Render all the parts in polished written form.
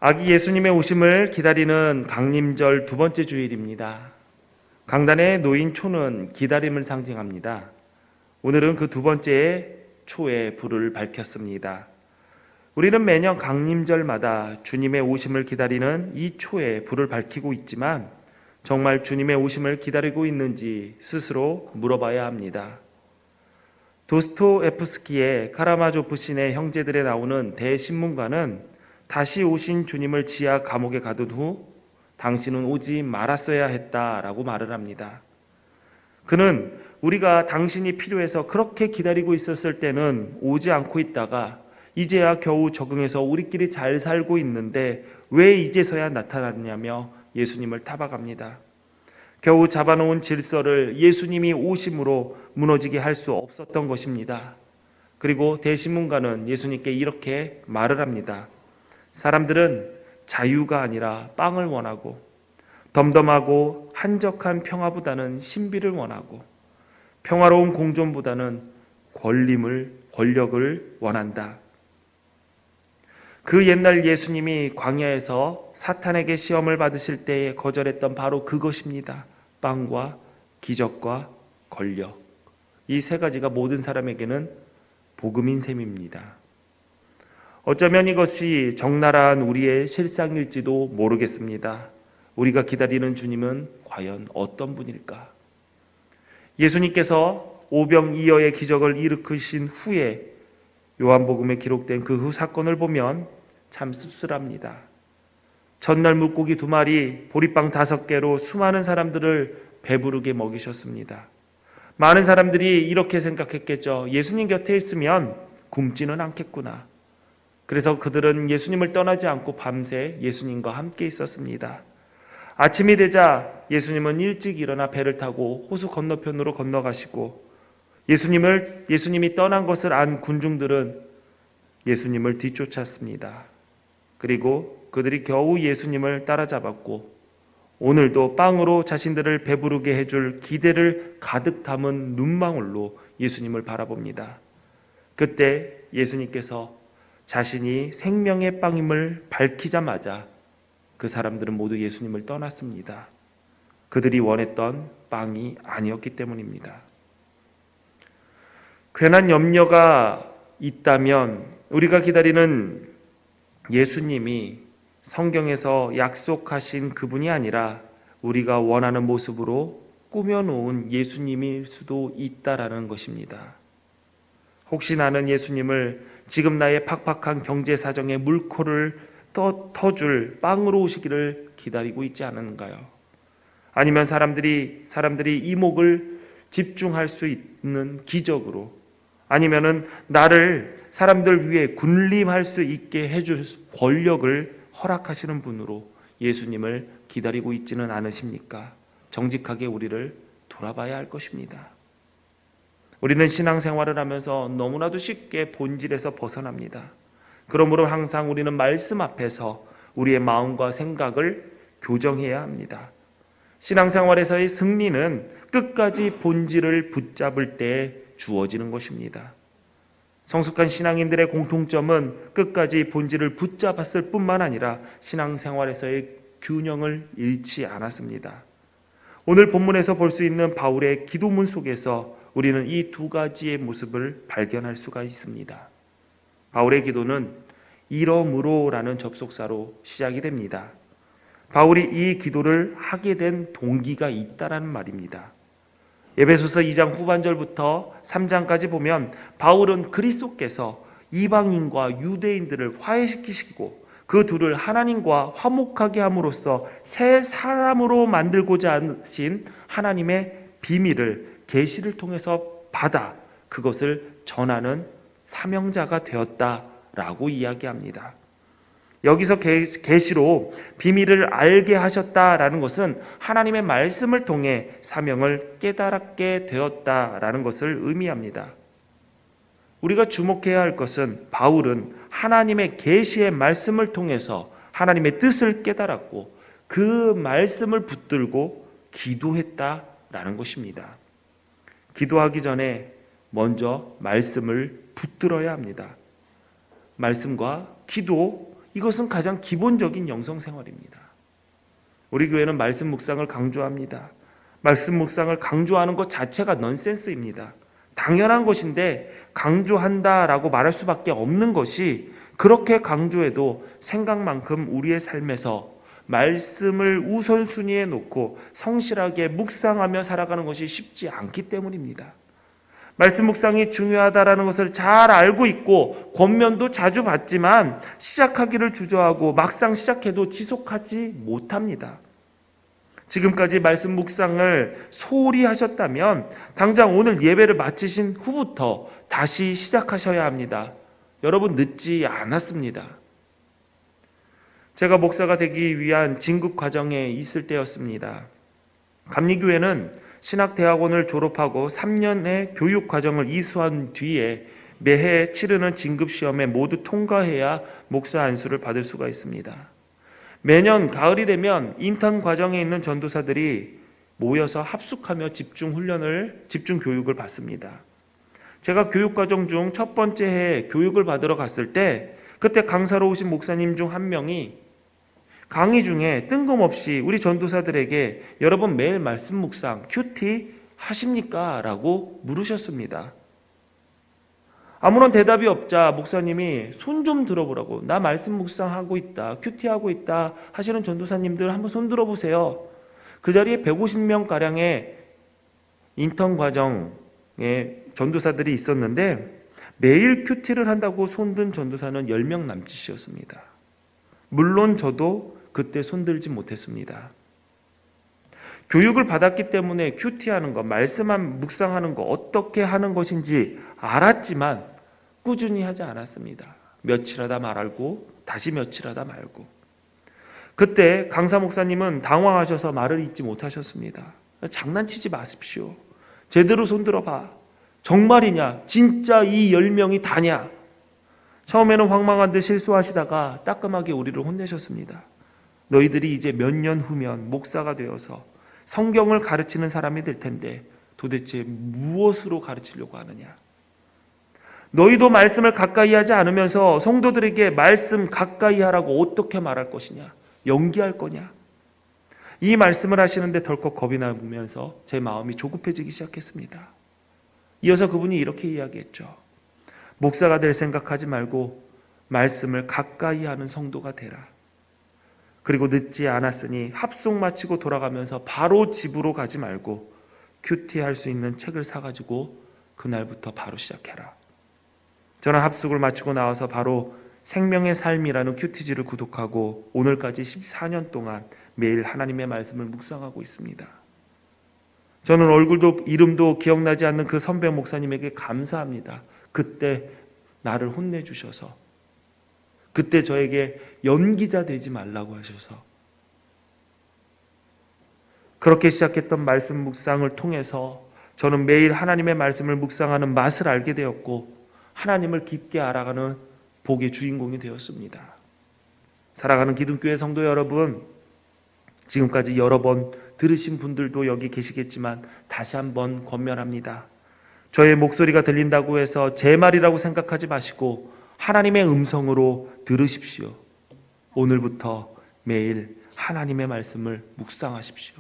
아기 예수님의 오심을 기다리는 강림절 두 번째 주일입니다. 강단에 놓인 초는 기다림을 상징합니다. 오늘은 그 두 번째 초에 불을 밝혔습니다. 우리는 매년 강림절마다 주님의 오심을 기다리는 이 초에 불을 밝히고 있지만 정말 주님의 오심을 기다리고 있는지 스스로 물어봐야 합니다. 도스토옙스키의 카라마조프 신의 형제들에 나오는 대신문가는 다시 오신 주님을 지하 감옥에 가둔 후 당신은 오지 말았어야 했다라고 말을 합니다. 그는 우리가 당신이 필요해서 그렇게 기다리고 있었을 때는 오지 않고 있다가 이제야 겨우 적응해서 우리끼리 잘 살고 있는데 왜 이제서야 나타났냐며 예수님을 타박합니다. 겨우 잡아놓은 질서를 예수님이 오심으로 무너지게 할 수 없었던 것입니다. 그리고 대신문가는 예수님께 이렇게 말을 합니다. 사람들은 자유가 아니라 빵을 원하고 덤덤하고 한적한 평화보다는 신비를 원하고 평화로운 공존보다는 권력을 원한다. 그 옛날 예수님이 광야에서 사탄에게 시험을 받으실 때에 거절했던 바로 그것입니다. 빵과 기적과 권력. 이 세 가지가 모든 사람에게는 복음인 셈입니다. 어쩌면 이것이 적나라한 우리의 실상일지도 모르겠습니다. 우리가 기다리는 주님은 과연 어떤 분일까? 예수님께서 오병이어의 기적을 일으키신 후에 요한복음에 기록된 그 후 사건을 보면 참 씁쓸합니다. 전날 물고기 2마리, 보리빵 5개로 수많은 사람들을 배부르게 먹이셨습니다. 많은 사람들이 이렇게 생각했겠죠. 예수님 곁에 있으면 굶지는 않겠구나. 그래서 그들은 예수님을 떠나지 않고 밤새 예수님과 함께 있었습니다. 아침이 되자 예수님은 일찍 일어나 배를 타고 호수 건너편으로 건너가시고 예수님이 떠난 것을 안 군중들은 예수님을 뒤쫓았습니다. 그리고 그들이 겨우 예수님을 따라잡았고 오늘도 빵으로 자신들을 배부르게 해줄 기대를 가득 담은 눈망울로 예수님을 바라봅니다. 그때 예수님께서 자신이 생명의 빵임을 밝히자마자 그 사람들은 모두 예수님을 떠났습니다. 그들이 원했던 빵이 아니었기 때문입니다. 괜한 염려가 있다면 우리가 기다리는 예수님이 성경에서 약속하신 그분이 아니라 우리가 원하는 모습으로 꾸며놓은 예수님일 수도 있다라는 것입니다. 혹시 나는 예수님을 지금 나의 팍팍한 경제 사정에 물꼬를 터줄 빵으로 오시기를 기다리고 있지 않은가요? 아니면 사람들이 이목을 집중할 수 있는 기적으로, 아니면은 나를 사람들 위해 군림할 수 있게 해줄 권력을 허락하시는 분으로 예수님을 기다리고 있지는 않으십니까? 정직하게 우리를 돌아봐야 할 것입니다. 우리는 신앙생활을 하면서 너무나도 쉽게 본질에서 벗어납니다. 그러므로 항상 우리는 말씀 앞에서 우리의 마음과 생각을 교정해야 합니다. 신앙생활에서의 승리는 끝까지 본질을 붙잡을 때 주어지는 것입니다. 성숙한 신앙인들의 공통점은 끝까지 본질을 붙잡았을 뿐만 아니라 신앙생활에서의 균형을 잃지 않았습니다. 오늘 본문에서 볼 수 있는 바울의 기도문 속에서 우리는 이 두 가지의 모습을 발견할 수가 있습니다. 바울의 기도는 이러므로라는 접속사로 시작이 됩니다. 바울이 이 기도를 하게 된 동기가 있다라는 말입니다. 에베소서 2장 후반절부터 3장까지 보면 바울은 그리스도께서 이방인과 유대인들을 화해시키시고 그 둘을 하나님과 화목하게 함으로써 새 사람으로 만들고자 하신 하나님의 비밀을 계시를 통해서 받아 그것을 전하는 사명자가 되었다라고 이야기합니다. 여기서 계시로 비밀을 알게 하셨다라는 것은 하나님의 말씀을 통해 사명을 깨달게 되었다라는 것을 의미합니다. 우리가 주목해야 할 것은 바울은 하나님의 계시의 말씀을 통해서 하나님의 뜻을 깨달았고 그 말씀을 붙들고 기도했다라는 것입니다. 기도하기 전에 먼저 말씀을 붙들어야 합니다. 말씀과 기도, 이것은 가장 기본적인 영성생활입니다. 우리 교회는 말씀 묵상을 강조합니다. 말씀 묵상을 강조하는 것 자체가 넌센스입니다. 당연한 것인데 강조한다라고 말할 수밖에 없는 것이, 그렇게 강조해도 생각만큼 우리의 삶에서 말씀을 우선순위에 놓고 성실하게 묵상하며 살아가는 것이 쉽지 않기 때문입니다. 말씀 묵상이 중요하다라는 것을 잘 알고 있고 권면도 자주 받지만 시작하기를 주저하고 막상 시작해도 지속하지 못합니다. 지금까지 말씀 묵상을 소홀히 하셨다면 당장 오늘 예배를 마치신 후부터 다시 시작하셔야 합니다. 여러분, 늦지 않았습니다. 제가 목사가 되기 위한 진급 과정에 있을 때였습니다. 감리교회는 신학대학원을 졸업하고 3년의 교육 과정을 이수한 뒤에 매해 치르는 진급시험에 모두 통과해야 목사 안수를 받을 수가 있습니다. 매년 가을이 되면 인턴 과정에 있는 전도사들이 모여서 합숙하며 집중 교육을 받습니다. 제가 교육 과정 중 첫 번째 해 교육을 받으러 갔을 때, 그때 강사로 오신 목사님 중 한 명이 강의 중에 뜬금없이 우리 전도사들에게 여러분 매일 말씀 묵상 큐티 하십니까? 라고 물으셨습니다. 아무런 대답이 없자 목사님이 손 좀 들어보라고, 나 말씀 묵상하고 있다, 큐티하고 있다 하시는 전도사님들 한번 손 들어보세요. 그 자리에 150명가량의 인턴 과정에 전도사들이 있었는데 매일 큐티를 한다고 손든 전도사는 10명 남짓이었습니다. 물론 저도 그때 손들지 못했습니다. 교육을 받았기 때문에 큐티하는 것, 말씀만 묵상하는 것, 어떻게 하는 것인지 알았지만 꾸준히 하지 않았습니다. 며칠 하다 말고 다시 며칠 하다 말고. 그때 강사 목사님은 당황하셔서 말을 잇지 못하셨습니다. 장난치지 마십시오. 제대로 손들어봐. 정말이냐? 진짜 이 10명이 다냐? 처음에는 황망한 듯 실수하시다가 따끔하게 우리를 혼내셨습니다. 너희들이 이제 몇 년 후면 목사가 되어서 성경을 가르치는 사람이 될 텐데 도대체 무엇으로 가르치려고 하느냐? 너희도 말씀을 가까이 하지 않으면서 성도들에게 말씀 가까이 하라고 어떻게 말할 것이냐? 연기할 거냐? 이 말씀을 하시는데 덜컥 겁이 나면서 제 마음이 조급해지기 시작했습니다. 이어서 그분이 이렇게 이야기했죠. 목사가 될 생각하지 말고 말씀을 가까이 하는 성도가 되라. 그리고 늦지 않았으니 합숙 마치고 돌아가면서 바로 집으로 가지 말고 큐티할 수 있는 책을 사가지고 그날부터 바로 시작해라. 저는 합숙을 마치고 나와서 바로 생명의 삶이라는 큐티지를 구독하고 오늘까지 14년 동안 매일 하나님의 말씀을 묵상하고 있습니다. 저는 얼굴도 이름도 기억나지 않는 그 선배 목사님에게 감사합니다. 그때 나를 혼내주셔서, 그때 저에게 연기자 되지 말라고 하셔서, 그렇게 시작했던 말씀 묵상을 통해서 저는 매일 하나님의 말씀을 묵상하는 맛을 알게 되었고 하나님을 깊게 알아가는 복의 주인공이 되었습니다. 사랑하는 기둥교회 성도 여러분, 지금까지 여러 번 들으신 분들도 여기 계시겠지만 다시 한번 권면합니다. 저의 목소리가 들린다고 해서 제 말이라고 생각하지 마시고 하나님의 음성으로 들으십시오. 오늘부터 매일 하나님의 말씀을 묵상하십시오.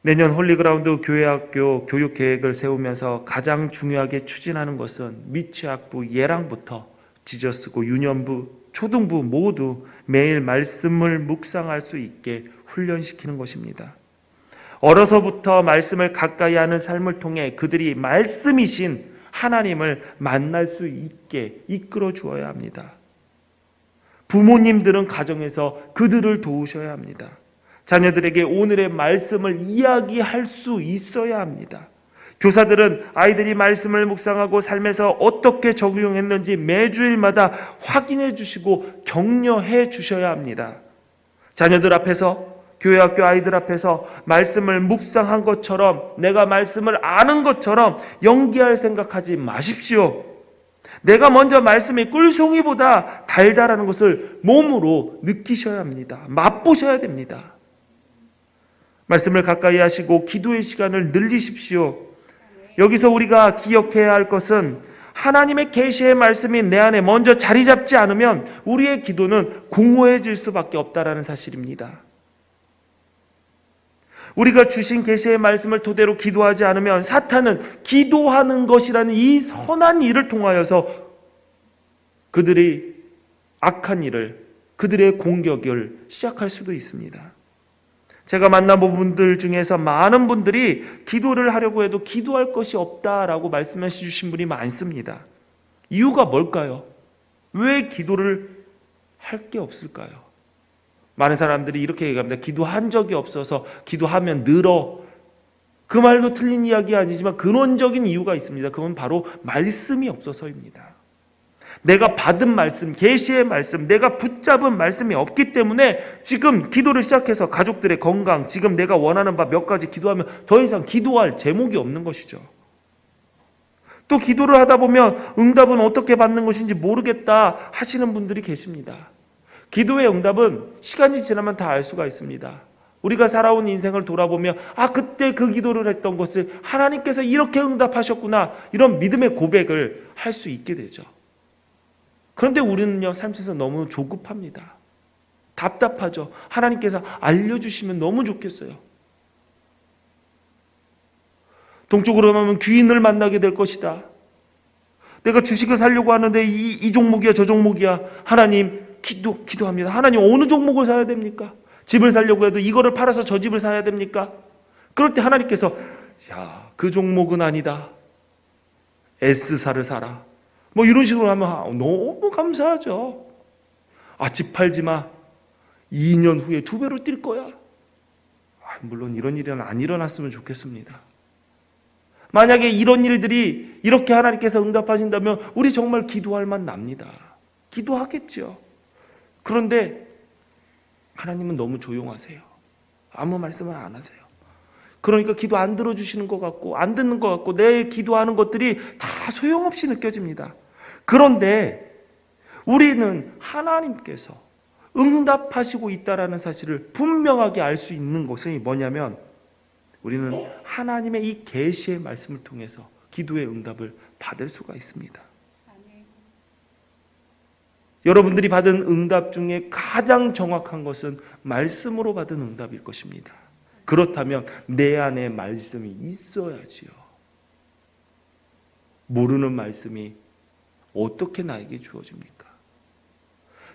내년 홀리그라운드 교회학교 교육계획을 세우면서 가장 중요하게 추진하는 것은 미취학부 예랑부터 지저스고 유년부, 초등부 모두 매일 말씀을 묵상할 수 있게 훈련시키는 것입니다. 어려서부터 말씀을 가까이 하는 삶을 통해 그들이 말씀이신 하나님을 만날 수 있게 이끌어 주어야 합니다. 부모님들은 가정에서 그들을 도우셔야 합니다. 자녀들에게 오늘의 말씀을 이야기할 수 있어야 합니다. 교사들은 아이들이 말씀을 묵상하고 삶에서 어떻게 적용했는지 매주일마다 확인해 주시고 격려해 주셔야 합니다. 자녀들 앞에서, 교회 학교 아이들 앞에서 말씀을 묵상한 것처럼, 내가 말씀을 아는 것처럼 연기할 생각하지 마십시오. 내가 먼저 말씀이 꿀송이보다 달달하는 것을 몸으로 느끼셔야 합니다. 맛보셔야 됩니다. 말씀을 가까이 하시고 기도의 시간을 늘리십시오. 여기서 우리가 기억해야 할 것은 하나님의 계시의 말씀이 내 안에 먼저 자리 잡지 않으면 우리의 기도는 공허해질 수밖에 없다라는 사실입니다. 우리가 주신 계시의 말씀을 토대로 기도하지 않으면 사탄은 기도하는 것이라는 이 선한 일을 통하여서 그들이 악한 일을, 그들의 공격을 시작할 수도 있습니다. 제가 만나본 분들 중에서 많은 분들이 기도를 하려고 해도 기도할 것이 없다라고 말씀해 주신 분이 많습니다. 이유가 뭘까요? 왜 기도를 할 게 없을까요? 많은 사람들이 이렇게 얘기합니다. 기도한 적이 없어서 기도하면 늘어. 그 말도 틀린 이야기 아니지만 근원적인 이유가 있습니다. 그건 바로 말씀이 없어서입니다. 내가 받은 말씀, 계시의 말씀, 내가 붙잡은 말씀이 없기 때문에 지금 기도를 시작해서 가족들의 건강, 지금 내가 원하는 바 몇 가지 기도하면 더 이상 기도할 제목이 없는 것이죠. 또 기도를 하다 보면 응답은 어떻게 받는 것인지 모르겠다 하시는 분들이 계십니다. 기도의 응답은 시간이 지나면 다 알 수가 있습니다. 우리가 살아온 인생을 돌아보면 그때 그 기도를 했던 것을 하나님께서 이렇게 응답하셨구나, 이런 믿음의 고백을 할 수 있게 되죠. 그런데 우리는요, 삶에서 너무 조급합니다. 답답하죠. 하나님께서 알려주시면 너무 좋겠어요. 동쪽으로 가면 귀인을 만나게 될 것이다. 내가 주식을 사려고 하는데 이 종목이야 저 종목이야. 하나님, 기도합니다. 하나님, 어느 종목을 사야 됩니까? 집을 사려고 해도 이거를 팔아서 저 집을 사야 됩니까? 그럴 때 하나님께서 그 종목은 아니다. S사를 사라. 뭐 이런 식으로 하면 너무 감사하죠. 집 팔지 마. 2년 후에 2배로 뛸 거야. 물론 이런 일은 안 일어났으면 좋겠습니다. 만약에 이런 일들이 이렇게 하나님께서 응답하신다면 우리 정말 기도할 만 납니다. 기도하겠죠. 그런데 하나님은 너무 조용하세요. 아무 말씀을 안 하세요. 그러니까 기도 안 들어주시는 것 같고 안 듣는 것 같고 내 기도하는 것들이 다 소용없이 느껴집니다. 그런데 우리는 하나님께서 응답하시고 있다라는 사실을 분명하게 알 수 있는 것이 뭐냐면, 우리는 하나님의 이 계시의 말씀을 통해서 기도의 응답을 받을 수가 있습니다. 여러분들이 받은 응답 중에 가장 정확한 것은 말씀으로 받은 응답일 것입니다. 그렇다면 내 안에 말씀이 있어야지요. 모르는 말씀이 어떻게 나에게 주어집니까?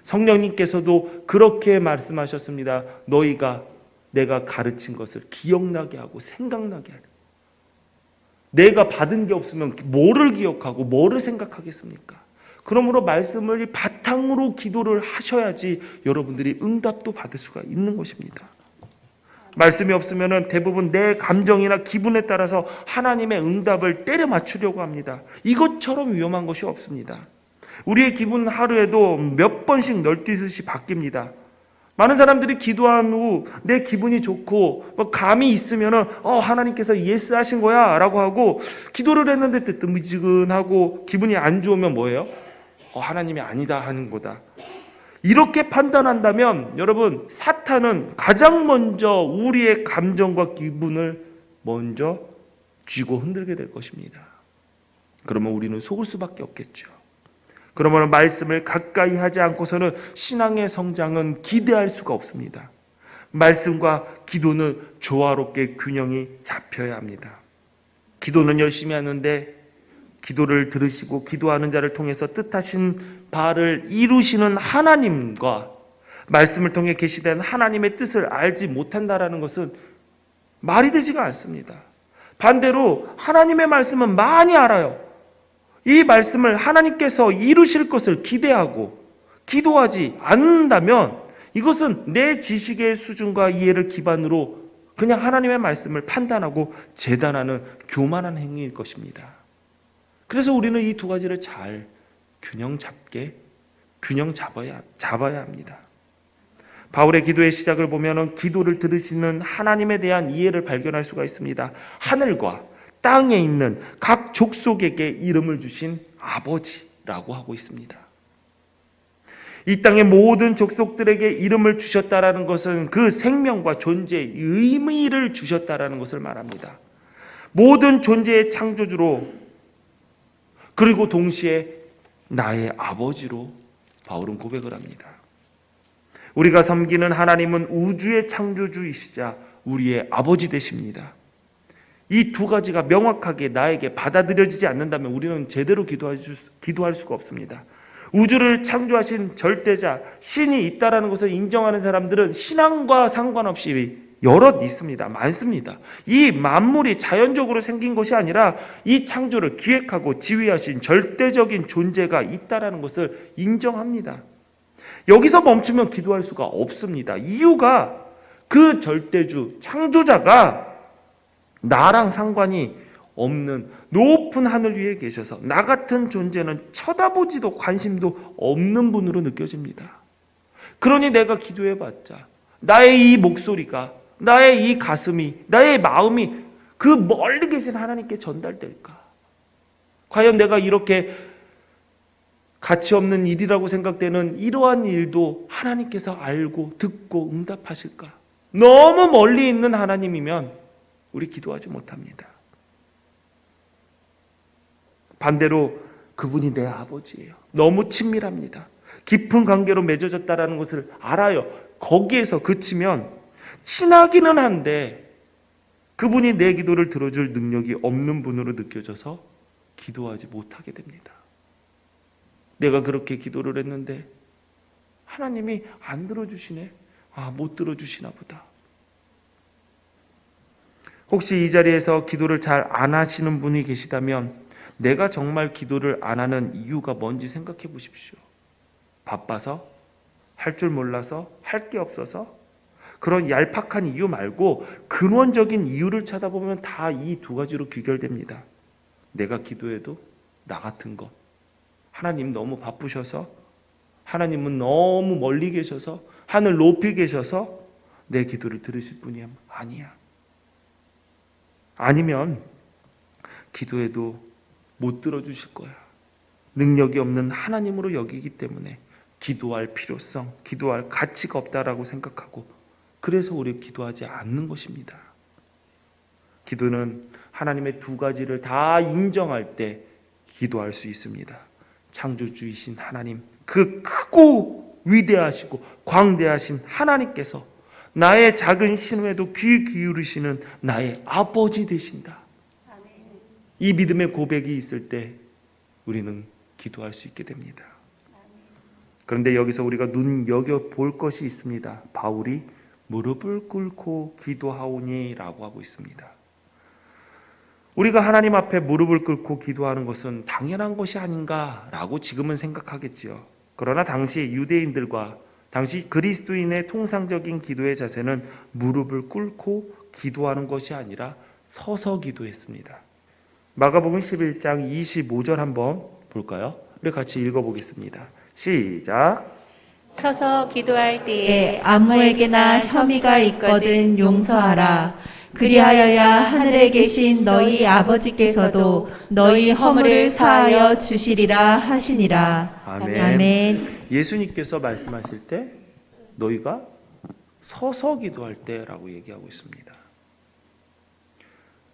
성령님께서도 그렇게 말씀하셨습니다. 너희가 내가 가르친 것을 기억나게 하고 생각나게 하라. 내가 받은 게 없으면 뭐를 기억하고 뭐를 생각하겠습니까? 그러므로 말씀을 바탕으로 기도를 하셔야지 여러분들이 응답도 받을 수가 있는 것입니다. 말씀이 없으면 대부분 내 감정이나 기분에 따라서 하나님의 응답을 때려 맞추려고 합니다. 이것처럼 위험한 것이 없습니다. 우리의 기분은 하루에도 몇 번씩 널뛰듯이 바뀝니다. 많은 사람들이 기도한 후 내 기분이 좋고 감이 있으면 하나님께서 예스 하신 거야 라고 하고, 기도를 했는데 뜨뜻미지근하고 기분이 안 좋으면 뭐예요? 하나님이 아니다 하는 거다. 이렇게 판단한다면 여러분, 사탄은 가장 먼저 우리의 감정과 기분을 먼저 쥐고 흔들게 될 것입니다. 그러면 우리는 속을 수밖에 없겠죠. 그러면 말씀을 가까이 하지 않고서는 신앙의 성장은 기대할 수가 없습니다. 말씀과 기도는 조화롭게 균형이 잡혀야 합니다. 기도는 열심히 하는데 기도를 들으시고 기도하는 자를 통해서 뜻하신 바를 이루시는 하나님과 말씀을 통해 계시된 하나님의 뜻을 알지 못한다라는 것은 말이 되지가 않습니다. 반대로 하나님의 말씀은 많이 알아요. 이 말씀을 하나님께서 이루실 것을 기대하고 기도하지 않는다면 이것은 내 지식의 수준과 이해를 기반으로 그냥 하나님의 말씀을 판단하고 재단하는 교만한 행위일 것입니다. 그래서 우리는 이 두 가지를 잘 균형 잡아야 합니다. 바울의 기도의 시작을 보면 기도를 들으시는 하나님에 대한 이해를 발견할 수가 있습니다. 하늘과 땅에 있는 각 족속에게 이름을 주신 아버지라고 하고 있습니다. 이 땅의 모든 족속들에게 이름을 주셨다라는 것은 그 생명과 존재의 의미를 주셨다라는 것을 말합니다. 모든 존재의 창조주로 그리고 동시에 나의 아버지로 바울은 고백을 합니다. 우리가 섬기는 하나님은 우주의 창조주이시자 우리의 아버지 되십니다. 이 두 가지가 명확하게 나에게 받아들여지지 않는다면 우리는 제대로 기도할 수가 없습니다. 우주를 창조하신 절대자, 신이 있다라는 것을 인정하는 사람들은 신앙과 상관없이 여럿 있습니다. 많습니다. 이 만물이 자연적으로 생긴 것이 아니라 이 창조를 기획하고 지휘하신 절대적인 존재가 있다라는 것을 인정합니다. 여기서 멈추면 기도할 수가 없습니다. 이유가 그 절대주, 창조자가 나랑 상관이 없는 높은 하늘 위에 계셔서 나 같은 존재는 쳐다보지도 관심도 없는 분으로 느껴집니다. 그러니 내가 기도해봤자 나의 이 목소리가, 나의 이 가슴이, 나의 마음이 그 멀리 계신 하나님께 전달될까? 과연 내가 이렇게 가치 없는 일이라고 생각되는 이러한 일도 하나님께서 알고 듣고 응답하실까? 너무 멀리 있는 하나님이면 우리 기도하지 못합니다. 반대로 그분이 내 아버지예요. 너무 친밀합니다. 깊은 관계로 맺어졌다는 것을 알아요. 거기에서 그치면 친하기는 한데 그분이 내 기도를 들어줄 능력이 없는 분으로 느껴져서 기도하지 못하게 됩니다. 내가 그렇게 기도를 했는데 하나님이 안 들어주시네. 못 들어주시나 보다. 혹시 이 자리에서 기도를 잘 안 하시는 분이 계시다면 내가 정말 기도를 안 하는 이유가 뭔지 생각해 보십시오. 바빠서? 할 줄 몰라서? 할 게 없어서? 그런 얄팍한 이유 말고 근원적인 이유를 찾아보면 다 이 두 가지로 귀결됩니다. 내가 기도해도 나 같은 것. 하나님 너무 바쁘셔서, 하나님은 너무 멀리 계셔서, 하늘 높이 계셔서 내 기도를 들으실 분이 아니야. 아니면 기도해도 못 들어주실 거야. 능력이 없는 하나님으로 여기기 때문에 기도할 필요성, 기도할 가치가 없다라고 생각하고 그래서 우리 기도하지 않는 것입니다. 기도는 하나님의 두 가지를 다 인정할 때 기도할 수 있습니다. 창조주이신 하나님, 그 크고 위대하시고 광대하신 하나님께서 나의 작은 신호에도 귀 기울이시는 나의 아버지 되신다. 이 믿음의 고백이 있을 때 우리는 기도할 수 있게 됩니다. 그런데 여기서 우리가 눈여겨볼 것이 있습니다. 바울이 무릎을 꿇고 기도하오니라고 하고 있습니다. 우리가 하나님 앞에 무릎을 꿇고 기도하는 것은 당연한 것이 아닌가라고 지금은 생각하겠지요. 그러나 당시 유대인들과 당시 그리스도인의 통상적인 기도의 자세는 무릎을 꿇고 기도하는 것이 아니라 서서 기도했습니다. 마가복음 11장 25절 한번 볼까요? 우리 같이 읽어보겠습니다. 시작. 서서 기도할 때에 아무에게나 혐의가 있거든 용서하라. 그리하여야 하늘에 계신 너희 아버지께서도 너희 허물을 사하여 주시리라 하시니라. 아멘. 아멘. 예수님께서 말씀하실 때 너희가 서서 기도할 때라고 얘기하고 있습니다.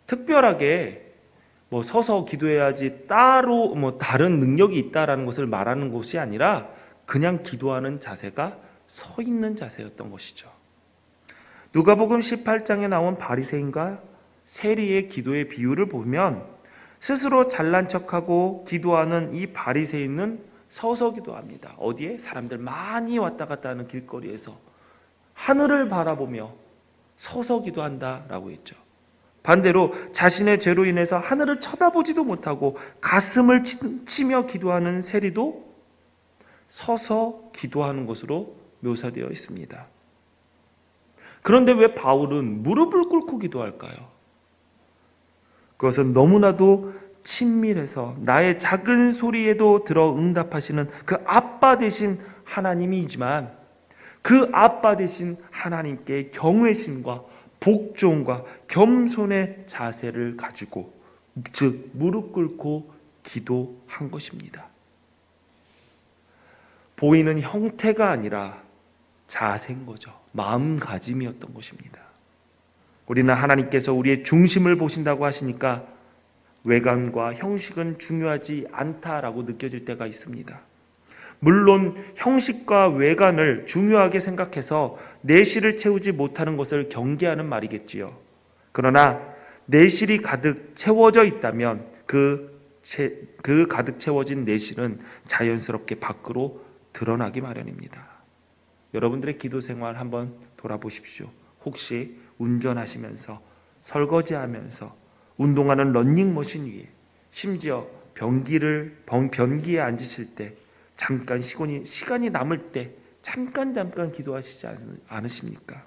특별하게 서서 기도해야지 따로 다른 능력이 있다라는 것을 말하는 것이 아니라 그냥 기도하는 자세가 서 있는 자세였던 것이죠. 누가복음 18장에 나온 바리새인과 세리의 기도의 비유를 보면 스스로 잘난 척하고 기도하는 이 바리새인은 서서 기도합니다. 어디에? 사람들 많이 왔다 갔다 하는 길거리에서 하늘을 바라보며 서서 기도한다라고 했죠. 반대로 자신의 죄로 인해서 하늘을 쳐다보지도 못하고 가슴을 치며 기도하는 세리도 서서 기도하는 것으로 묘사되어 있습니다. 그런데 왜 바울은 무릎을 꿇고 기도할까요? 그것은 너무나도 친밀해서 나의 작은 소리에도 들어 응답하시는 그 아빠 되신 하나님이지만 그 아빠 되신 하나님께 경외심과 복종과 겸손의 자세를 가지고 즉 무릎 꿇고 기도한 것입니다. 보이는 형태가 아니라 자세인 거죠. 마음가짐이었던 것입니다. 우리는 하나님께서 우리의 중심을 보신다고 하시니까 외관과 형식은 중요하지 않다라고 느껴질 때가 있습니다. 물론 형식과 외관을 중요하게 생각해서 내실을 채우지 못하는 것을 경계하는 말이겠지요. 그러나 내실이 가득 채워져 있다면 그 가득 채워진 내실은 자연스럽게 밖으로 드러나기 마련입니다. 여러분들의 기도 생활 한번 돌아보십시오. 혹시 운전하시면서, 설거지하면서, 운동하는 러닝머신 위에, 심지어 변기에 앉으실 때 잠깐 시간이 남을 때 잠깐 기도하시지 않으십니까?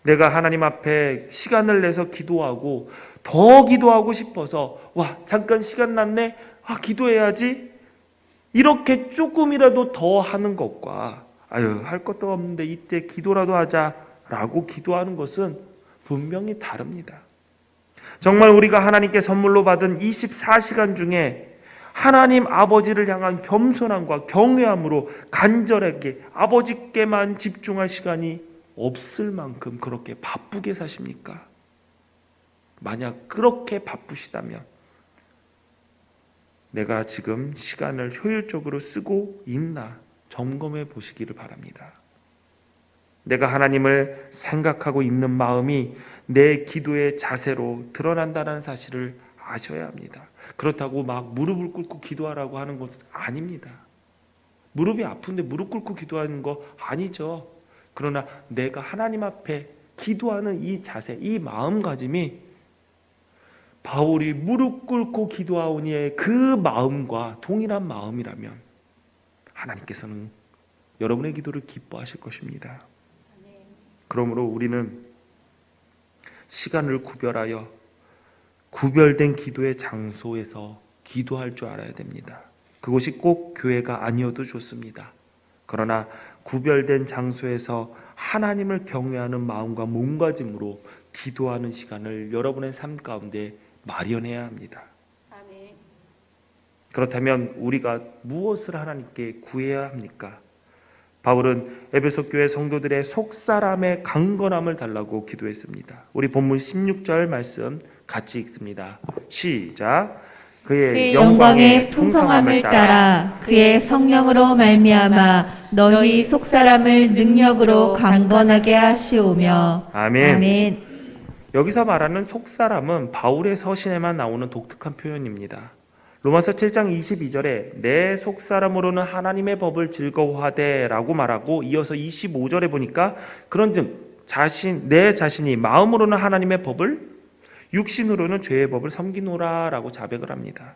내가 하나님 앞에 시간을 내서 기도하고 더 기도하고 싶어서 잠깐 시간 났네, 기도해야지, 이렇게 조금이라도 더 하는 것과 할 것도 없는데 이때 기도라도 하자라고 기도하는 것은 분명히 다릅니다. 정말 우리가 하나님께 선물로 받은 24시간 중에 하나님 아버지를 향한 겸손함과 경외함으로 간절하게 아버지께만 집중할 시간이 없을 만큼 그렇게 바쁘게 사십니까? 만약 그렇게 바쁘시다면 내가 지금 시간을 효율적으로 쓰고 있나 점검해 보시기를 바랍니다. 내가 하나님을 생각하고 있는 마음이 내 기도의 자세로 드러난다는 사실을 아셔야 합니다. 그렇다고 막 무릎을 꿇고 기도하라고 하는 것은 아닙니다. 무릎이 아픈데 무릎 꿇고 기도하는 거 아니죠. 그러나 내가 하나님 앞에 기도하는 이 자세, 이 마음가짐이 바울이 무릎 꿇고 기도하오니의 그 마음과 동일한 마음이라면 하나님께서는 여러분의 기도를 기뻐하실 것입니다. 그러므로 우리는 시간을 구별하여 구별된 기도의 장소에서 기도할 줄 알아야 됩니다. 그것이 꼭 교회가 아니어도 좋습니다. 그러나 구별된 장소에서 하나님을 경외하는 마음과 몸가짐으로 기도하는 시간을 여러분의 삶 가운데 마련해야 합니다. 아멘. 그렇다면 우리가 무엇을 하나님께 구해야 합니까? 바울은 에베소 교회 성도들의 속사람의 강건함을 달라고 기도했습니다. 우리 본문 16절 말씀 같이 읽습니다. 시작. 그의 영광의 풍성함을 따라 그의 성령으로 말미암아 너희 속사람을 능력으로 강건하게 하시오며. 아멘. 아멘. 여기서 말하는 속사람은 바울의 서신에만 나오는 독특한 표현입니다. 로마서 7장 22절에 내 속사람으로는 하나님의 법을 즐거워하되 라고 말하고 이어서 25절에 보니까 그런즉 내 자신이 마음으로는 하나님의 법을, 육신으로는 죄의 법을 섬기노라 라고 자백을 합니다.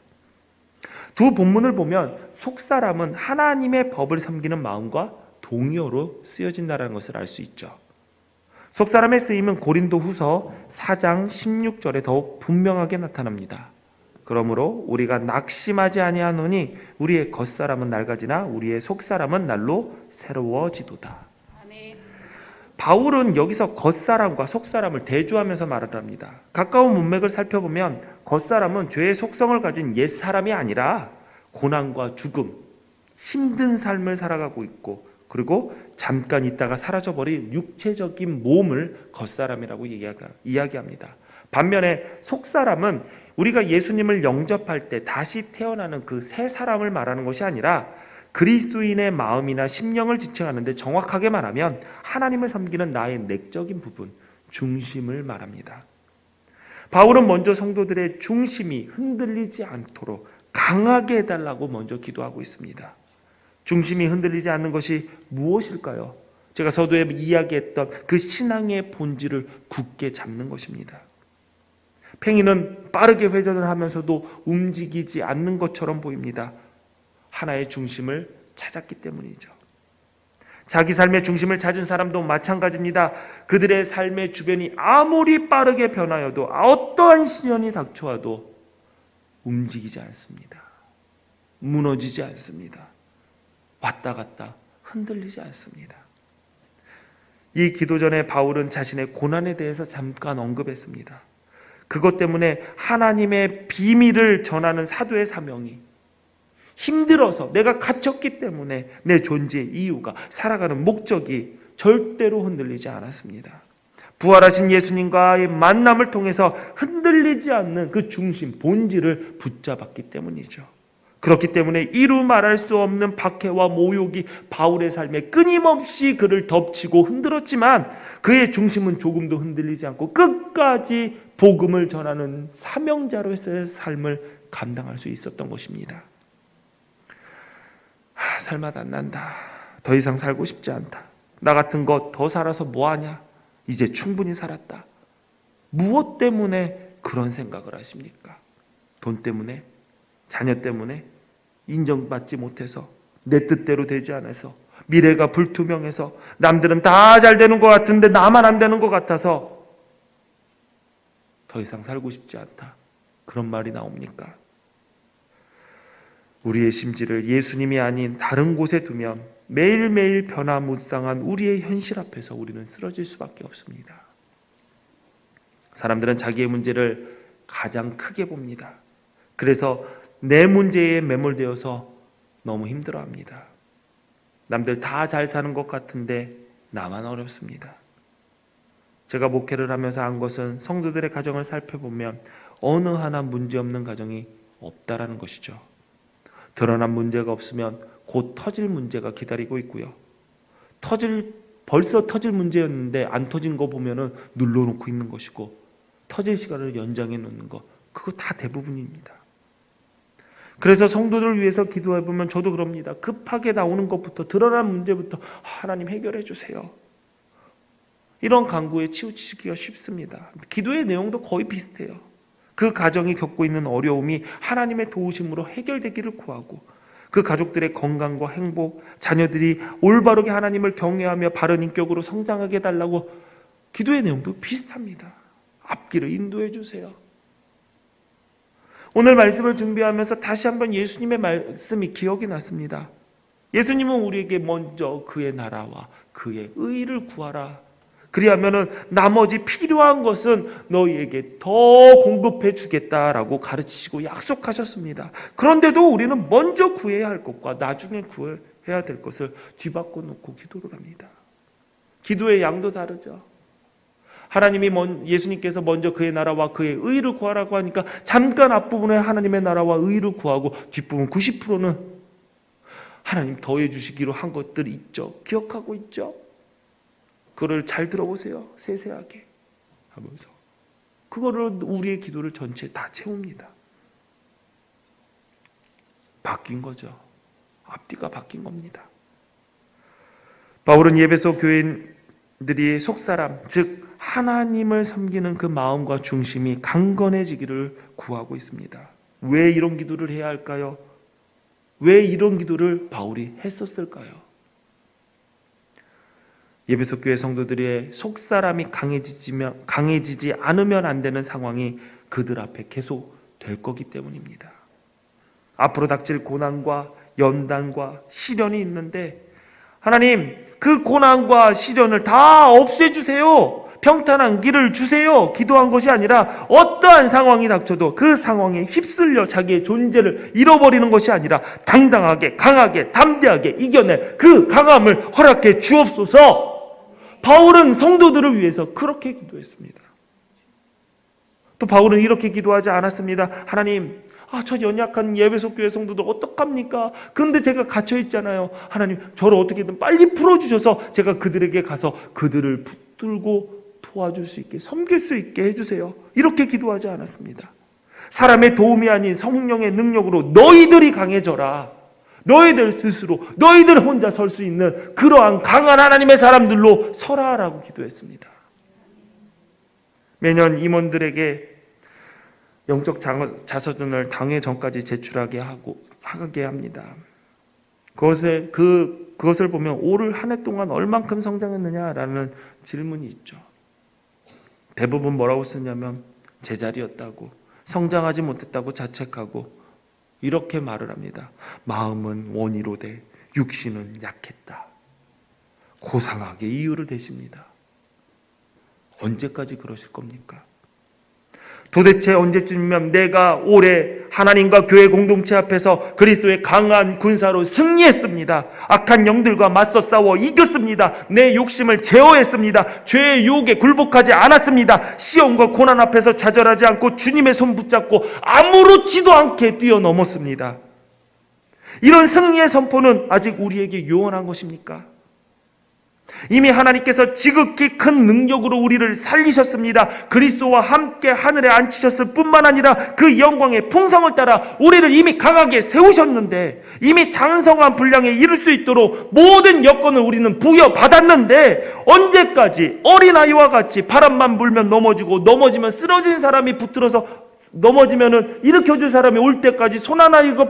두 본문을 보면 속사람은 하나님의 법을 섬기는 마음과 동의어로 쓰여진다는 것을 알 수 있죠. 속사람의 쓰임은 고린도 후서 4장 16절에 더욱 분명하게 나타납니다. 그러므로 우리가 낙심하지 아니하노니 우리의 겉사람은 낡아지나 우리의 속사람은 날로 새로워지도다. 아멘. 바울은 여기서 겉사람과 속사람을 대조하면서 말을 합니다. 가까운 문맥을 살펴보면 겉사람은 죄의 속성을 가진 옛사람이 아니라 고난과 죽음, 힘든 삶을 살아가고 있고 그리고 잠깐 있다가 사라져버린 육체적인 몸을 겉사람이라고 이야기합니다. 반면에 속사람은 우리가 예수님을 영접할 때 다시 태어나는 그 새 사람을 말하는 것이 아니라 그리스도인의 마음이나 심령을 지칭하는데 정확하게 말하면 하나님을 섬기는 나의 내적인 부분, 중심을 말합니다. 바울은 먼저 성도들의 중심이 흔들리지 않도록 강하게 해달라고 먼저 기도하고 있습니다. 중심이 흔들리지 않는 것이 무엇일까요? 제가 서두에 이야기했던 그 신앙의 본질을 굳게 잡는 것입니다. 팽이는 빠르게 회전을 하면서도 움직이지 않는 것처럼 보입니다. 하나의 중심을 찾았기 때문이죠. 자기 삶의 중심을 찾은 사람도 마찬가지입니다. 그들의 삶의 주변이 아무리 빠르게 변하여도 어떠한 시련이 닥쳐와도 움직이지 않습니다. 무너지지 않습니다. 왔다 갔다 흔들리지 않습니다. 이 기도 전에 바울은 자신의 고난에 대해서 잠깐 언급했습니다. 그것 때문에 하나님의 비밀을 전하는 사도의 사명이 힘들어서 내가 갇혔기 때문에 내 존재의 이유가 살아가는 목적이 절대로 흔들리지 않았습니다. 부활하신 예수님과의 만남을 통해서 흔들리지 않는 그 중심, 본질을 붙잡았기 때문이죠. 그렇기 때문에 이루 말할 수 없는 박해와 모욕이 바울의 삶에 끊임없이 그를 덮치고 흔들었지만 그의 중심은 조금도 흔들리지 않고 끝까지 복음을 전하는 사명자로서의 삶을 감당할 수 있었던 것입니다. 살맛 안 난다. 더 이상 살고 싶지 않다. 나 같은 거 더 살아서 뭐하냐? 이제 충분히 살았다. 무엇 때문에 그런 생각을 하십니까? 돈 때문에? 자녀 때문에? 인정받지 못해서? 내 뜻대로 되지 않아서? 미래가 불투명해서? 남들은 다 잘 되는 것 같은데 나만 안 되는 것 같아서? 더 이상 살고 싶지 않다. 그런 말이 나옵니까? 우리의 심지를 예수님이 아닌 다른 곳에 두면 매일매일 변화무쌍한 우리의 현실 앞에서 우리는 쓰러질 수밖에 없습니다. 사람들은 자기의 문제를 가장 크게 봅니다. 그래서 내 문제에 매몰되어서 너무 힘들어합니다. 남들 다 잘 사는 것 같은데 나만 어렵습니다. 제가 목회를 하면서 한 것은 성도들의 가정을 살펴보면 어느 하나 문제없는 가정이 없다라는 것이죠. 드러난 문제가 없으면 곧 터질 문제가 기다리고 있고요. 벌써 터질 문제였는데 안 터진 거 보면은 눌러놓고 있는 것이고, 터질 시간을 연장해 놓는 거, 그거 다 대부분입니다. 그래서 성도들을 위해서 기도해 보면 저도 그럽니다. 급하게 나오는 것부터, 드러난 문제부터 하나님 해결해 주세요. 이런 간구에 치우치기가 쉽습니다. 기도의 내용도 거의 비슷해요. 그 가정이 겪고 있는 어려움이 하나님의 도우심으로 해결되기를 구하고, 그 가족들의 건강과 행복, 자녀들이 올바르게 하나님을 경외하며 바른 인격으로 성장하게 해달라고 기도의 내용도 비슷합니다. 앞길을 인도해 주세요. 오늘 말씀을 준비하면서 다시 한번 예수님의 말씀이 기억이 났습니다. 예수님은 우리에게 먼저 그의 나라와 그의 의를 구하라. 그리하면은 나머지 필요한 것은 너희에게 더 공급해 주겠다라고 가르치시고 약속하셨습니다. 그런데도 우리는 먼저 구해야 할 것과 나중에 구해야 될 것을 뒤바꿔 놓고 기도를 합니다. 기도의 양도 다르죠. 예수님께서 먼저 그의 나라와 그의 의를 구하라고 하니까 잠깐 앞부분에 하나님의 나라와 의를 구하고 뒷부분 90%는 하나님 더해 주시기로 한 것들이 있죠. 기억하고 있죠. 그거를 잘 들어보세요. 세세하게 하면서 그거를 우리의 기도를 전체 다 채웁니다. 바뀐 거죠. 앞뒤가 바뀐 겁니다. 바울은 에베소 교인들이 속사람, 즉 하나님을 섬기는 그 마음과 중심이 강건해지기를 구하고 있습니다. 왜 이런 기도를 해야 할까요? 왜 이런 기도를 바울이 했었을까요? 에베소 교회 성도들의 속사람이 강해지지 않으면 안 되는 상황이 그들 앞에 계속 될 거기 때문입니다. 앞으로 닥칠 고난과 연단과 시련이 있는데 하나님, 그 고난과 시련을 다 없애주세요. 평탄한 길을 주세요. 기도한 것이 아니라 어떠한 상황이 닥쳐도 그 상황에 휩쓸려 자기의 존재를 잃어버리는 것이 아니라 당당하게, 강하게, 담대하게 이겨낼 그 강함을 허락해 주옵소서. 바울은 성도들을 위해서 그렇게 기도했습니다. 또 바울은 이렇게 기도하지 않았습니다. 하나님, 저 연약한 에베소 교회 성도들 어떡합니까? 그런데 제가 갇혀 있잖아요. 하나님, 저를 어떻게든 빨리 풀어주셔서 제가 그들에게 가서 그들을 붙들고 도와줄 수 있게, 섬길 수 있게 해주세요. 이렇게 기도하지 않았습니다. 사람의 도움이 아닌 성령의 능력으로 너희들이 강해져라. 너희들 스스로, 너희들 혼자 설 수 있는 그러한 강한 하나님의 사람들로 서라라고 기도했습니다. 매년 임원들에게 영적 자서전을 당회 전까지 제출하게 하게 합니다. 그것을 보면 올 한 해 동안 얼만큼 성장했느냐라는 질문이 있죠. 대부분 뭐라고 쓰냐면 제자리였다고, 성장하지 못했다고 자책하고 이렇게 말을 합니다. 마음은 원이로되 육신은 약했다. 고상하게 이유를 대십니다. 언제까지 그러실 겁니까? 도대체 언제쯤이면 내가 올해 하나님과 교회 공동체 앞에서 그리스도의 강한 군사로 승리했습니다. 악한 영들과 맞서 싸워 이겼습니다. 내 욕심을 제어했습니다. 죄의 유혹에 굴복하지 않았습니다. 시험과 고난 앞에서 좌절하지 않고 주님의 손 붙잡고 아무렇지도 않게 뛰어넘었습니다. 이런 승리의 선포는 아직 우리에게 요원한 것입니까? 이미 하나님께서 지극히 큰 능력으로 우리를 살리셨습니다. 그리스도와 함께 하늘에 앉히셨을 뿐만 아니라 그 영광의 풍성을 따라 우리를 이미 강하게 세우셨는데, 이미 장성한 분량에 이를 수 있도록 모든 여건을 우리는 부여받았는데, 언제까지 어린아이와 같이 바람만 불면 넘어지고, 넘어지면 쓰러진 사람이 붙들어서 넘어지면은 일으켜줄 사람이 올 때까지 손 하나 이거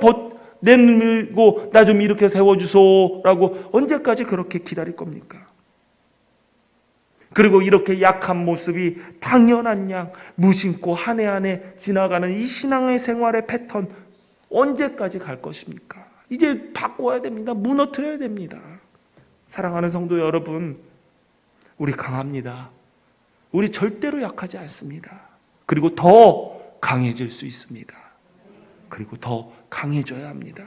내밀고 나 좀 일으켜 세워주소라고 언제까지 그렇게 기다릴 겁니까? 그리고 이렇게 약한 모습이 당연한 양 무심코 한 해 한 해 지나가는 이 신앙의 생활의 패턴 언제까지 갈 것입니까? 이제 바꿔야 됩니다. 무너뜨려야 됩니다. 사랑하는 성도 여러분, 우리 강합니다. 우리 절대로 약하지 않습니다. 그리고 더 강해질 수 있습니다. 그리고 더 강해져야 합니다.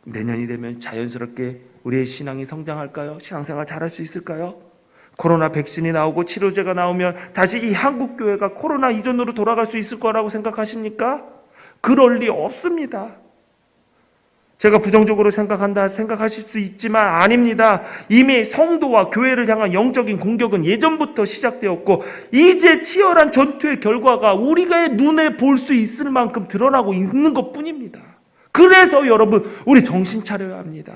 내년이 되면 자연스럽게 우리의 신앙이 성장할까요? 신앙생활 잘할 수 있을까요? 코로나 백신이 나오고 치료제가 나오면 다시 이 한국교회가 코로나 이전으로 돌아갈 수 있을 거라고 생각하십니까? 그럴 리 없습니다. 제가 부정적으로 생각하실 수 있지만 아닙니다. 이미 성도와 교회를 향한 영적인 공격은 예전부터 시작되었고, 이제 치열한 전투의 결과가 우리가 눈에 볼 수 있을 만큼 드러나고 있는 것뿐입니다. 그래서 여러분, 우리 정신 차려야 합니다.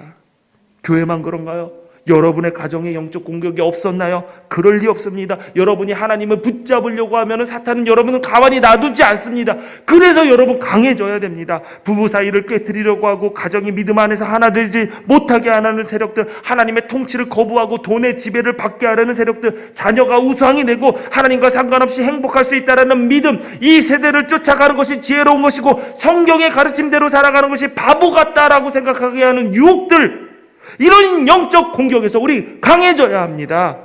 교회만 그런가요? 여러분의 가정에 영적 공격이 없었나요? 그럴 리 없습니다. 여러분이 하나님을 붙잡으려고 하면 사탄은 여러분을 가만히 놔두지 않습니다. 그래서 여러분 강해져야 됩니다. 부부 사이를 깨뜨리려고 하고 가정이 믿음 안에서 하나 되지 못하게 하는 세력들, 하나님의 통치를 거부하고 돈의 지배를 받게 하려는 세력들, 자녀가 우상이 되고 하나님과 상관없이 행복할 수 있다는 믿음, 이 세대를 쫓아가는 것이 지혜로운 것이고 성경의 가르침대로 살아가는 것이 바보 같다라고 생각하게 하는 유혹들, 이런 영적 공격에서 우리 강해져야 합니다.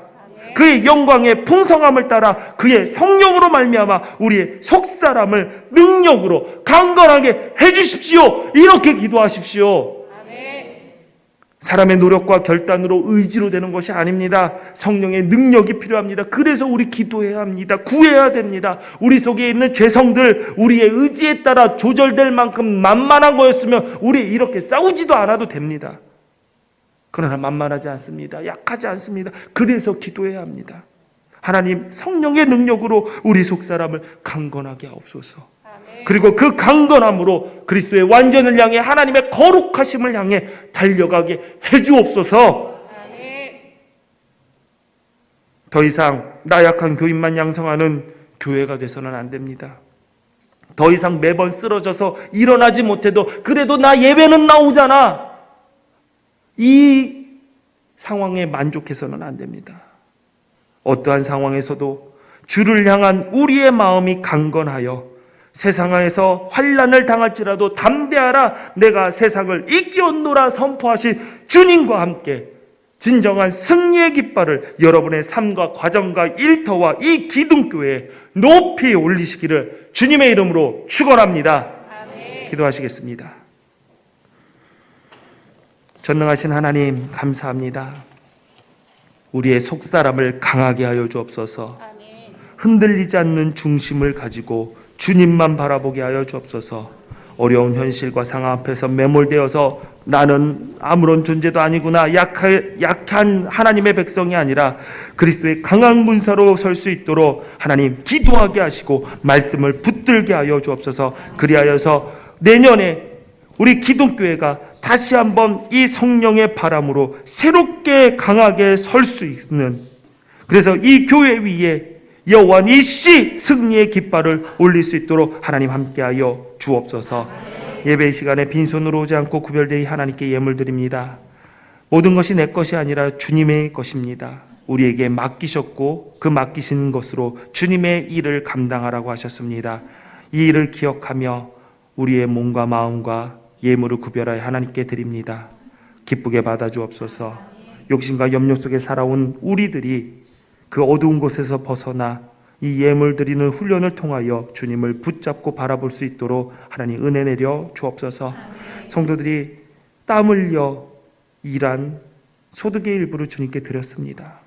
그의 영광의 풍성함을 따라 그의 성령으로 말미암아 우리의 속사람을 능력으로 강건하게 해주십시오. 이렇게 기도하십시오. 사람의 노력과 결단으로 의지로 되는 것이 아닙니다. 성령의 능력이 필요합니다. 그래서 우리 기도해야 합니다. 구해야 됩니다. 우리 속에 있는 죄성들, 우리의 의지에 따라 조절될 만큼 만만한 거였으면 우리 이렇게 싸우지도 않아도 됩니다. 그러나 만만하지 않습니다. 약하지 않습니다. 그래서 기도해야 합니다. 하나님, 성령의 능력으로 우리 속사람을 강건하게 하옵소서. 그리고 그 강건함으로 그리스도의 완전을 향해, 하나님의 거룩하심을 향해 달려가게 해주옵소서. 더 이상 나약한 교인만 양성하는 교회가 돼서는 안 됩니다. 더 이상 매번 쓰러져서 일어나지 못해도 그래도 나 예배는 나오잖아, 이 상황에 만족해서는 안 됩니다. 어떠한 상황에서도 주를 향한 우리의 마음이 강건하여 세상 안에서 환난을 당할지라도 담대하라, 내가 세상을 이기었노라 선포하신 주님과 함께 진정한 승리의 깃발을 여러분의 삶과 과정과 일터와 이 기둥교회에 높이 올리시기를 주님의 이름으로 축원합니다. 기도하시겠습니다. 전능하신 하나님, 감사합니다. 우리의 속사람을 강하게 하여 주옵소서. 흔들리지 않는 중심을 가지고 주님만 바라보게 하여 주옵소서. 어려운 현실과 상황 앞에서 매몰되어서 나는 아무런 존재도 아니구나, 약한 하나님의 백성이 아니라 그리스도의 강한 군사로 설 수 있도록 하나님 기도하게 하시고 말씀을 붙들게 하여 주옵소서. 그리하여서 내년에 우리 기독교회가 다시 한번 이 성령의 바람으로 새롭게 강하게 설 수 있는, 그래서 이 교회 위에 여호와니시 승리의 깃발을 올릴 수 있도록 하나님 함께하여 주옵소서. 예배 시간에 빈손으로 오지 않고 구별되이 하나님께 예물 드립니다. 모든 것이 내 것이 아니라 주님의 것입니다. 우리에게 맡기셨고 그 맡기신 것으로 주님의 일을 감당하라고 하셨습니다. 이 일을 기억하며 우리의 몸과 마음과 예물을 구별하여 하나님께 드립니다. 기쁘게 받아주옵소서. 욕심과 염려 속에 살아온 우리들이 그 어두운 곳에서 벗어나 이 예물 드리는 훈련을 통하여 주님을 붙잡고 바라볼 수 있도록 하나님 은혜 내려 주옵소서. 성도들이 땀 흘려 일한 소득의 일부를 주님께 드렸습니다.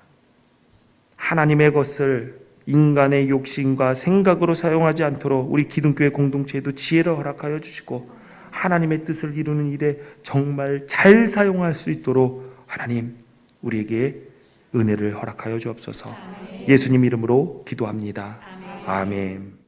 하나님의 것을 인간의 욕심과 생각으로 사용하지 않도록 우리 기둥교회 공동체에도 지혜를 허락하여 주시고 하나님의 뜻을 이루는 일에 정말 잘 사용할 수 있도록 하나님 우리에게 은혜를 허락하여 주옵소서. 예수님 이름으로 기도합니다. 아멘.